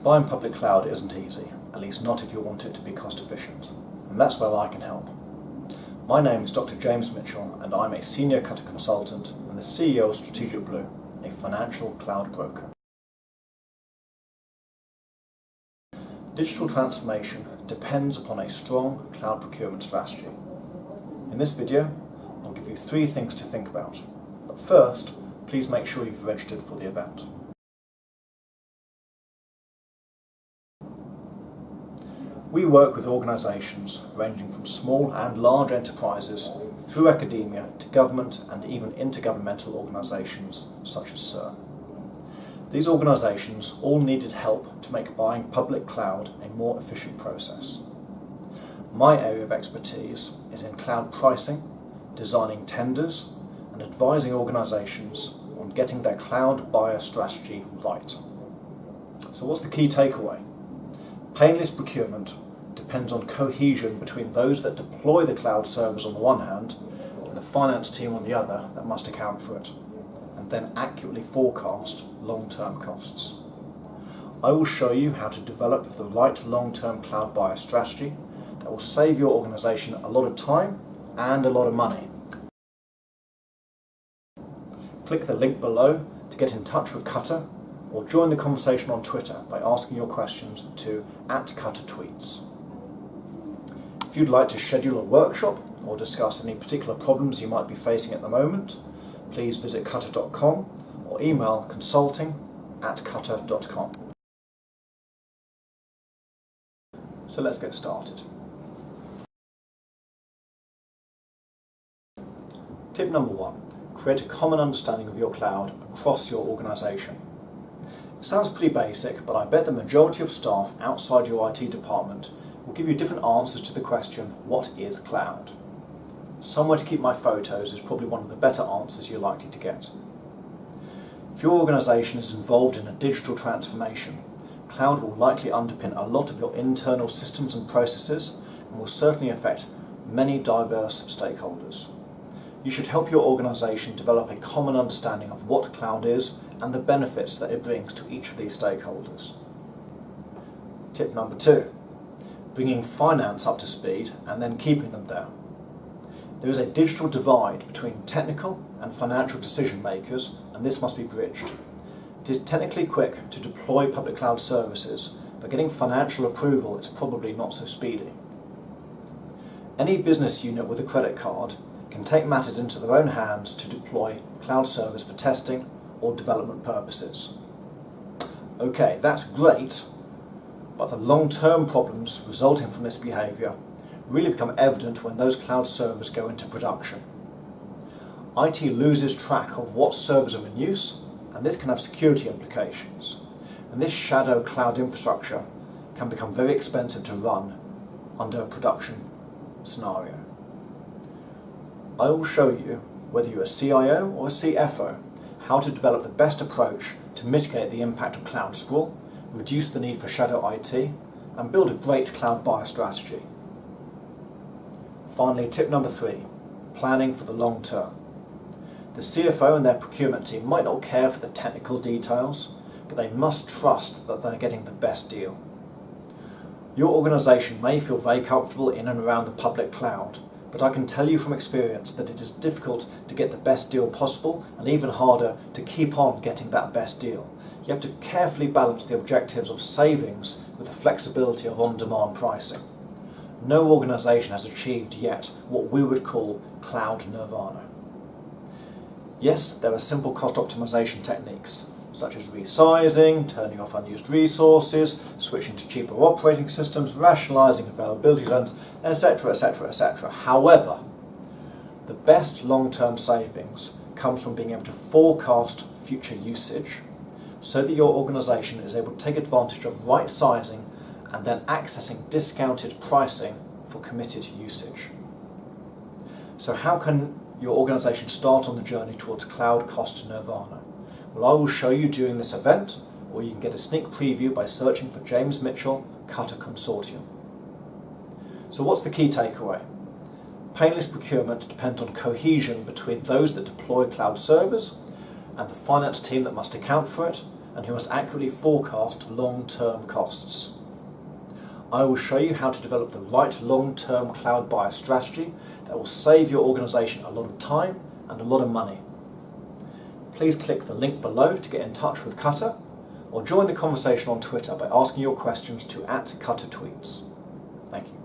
Buying public cloud isn't easy, at least not if you want it to be cost efficient, and that's where I can help. My name is Dr. James Mitchell and I'm a Senior Cutter Consultant and the CEO of Strategic Blue, a financial cloud broker. Digital transformation depends upon a strong cloud procurement strategy. In this video, I'll give you 3 things to think about, but first, please make sure you've registered for the event. We work with organisations ranging from small and large enterprises through academia to government and even intergovernmental organisations such as CERN. These organisations all needed help to make buying public cloud a more efficient process. My area of expertise is in cloud pricing, designing tenders and advising organisations on getting their cloud buyer strategy right. So what's the key takeaway? Painless procurement depends on cohesion between those that deploy the cloud servers on the one hand and the finance team on the other that must account for it, and then accurately forecast long-term costs. I will show you how to develop the right long-term cloud buyer strategy that will save your organisation a lot of time and a lot of money. Click the link below to get in touch with Cutter, or join the conversation on Twitter by asking your questions to @CutterTweets. If you'd like to schedule a workshop or discuss any particular problems you might be facing at the moment, please visit cutter.com or email consulting@cutter.com. So let's get started. Tip number 1, create a common understanding of your cloud across your organisation. It sounds pretty basic, but I bet the majority of staff outside your IT department will give you different answers to the question, what is cloud? Somewhere to keep my photos is probably one of the better answers you're likely to get. If your organisation is involved in a digital transformation, cloud will likely underpin a lot of your internal systems and processes and will certainly affect many diverse stakeholders. You should help your organisation develop a common understanding of what cloud is and the benefits that it brings to each of these stakeholders. Tip number 2, bringing finance up to speed and then keeping them there. There is a digital divide between technical and financial decision makers, and this must be bridged. It is technically quick to deploy public cloud services, but getting financial approval is probably not so speedy. Any business unit with a credit card can take matters into their own hands to deploy cloud service for testing or development purposes. Okay, that's great, but the long-term problems resulting from this behaviour really become evident when those cloud servers go into production. IT loses track of what servers are in use, and this can have security implications. And this shadow cloud infrastructure can become very expensive to run under a production scenario. I will show you, whether you're a CIO or a CFO, how to develop the best approach to mitigate the impact of cloud sprawl, reduce the need for shadow IT, and build a great cloud buyer strategy. Finally, tip number 3, planning for the long term. The CFO and their procurement team might not care for the technical details, but they must trust that they're getting the best deal. Your organisation may feel very comfortable in and around the public cloud, but I can tell you from experience that it is difficult to get the best deal possible and even harder to keep on getting that best deal. You have to carefully balance the objectives of savings with the flexibility of on-demand pricing. No organisation has achieved yet what we would call cloud nirvana. Yes, there are simple cost optimisation techniques, such as resizing, turning off unused resources, switching to cheaper operating systems, rationalising availability zones, etc., etc., etc. However, the best long-term savings comes from being able to forecast future usage so that your organisation is able to take advantage of right sizing and then accessing discounted pricing for committed usage. So how can your organisation start on the journey towards cloud cost nirvana? Well, I will show you during this event, or you can get a sneak preview by searching for James Mitchell Cutter Consortium. So what's the key takeaway? Painless procurement depends on cohesion between those that deploy cloud servers and the finance team that must account for it, and who must accurately forecast long-term costs. I will show you how to develop the right long-term cloud buyer strategy that will save your organisation a lot of time and a lot of money. Please click the link below to get in touch with Cutter, or join the conversation on Twitter by asking your questions to @CutterTweets. Thank you.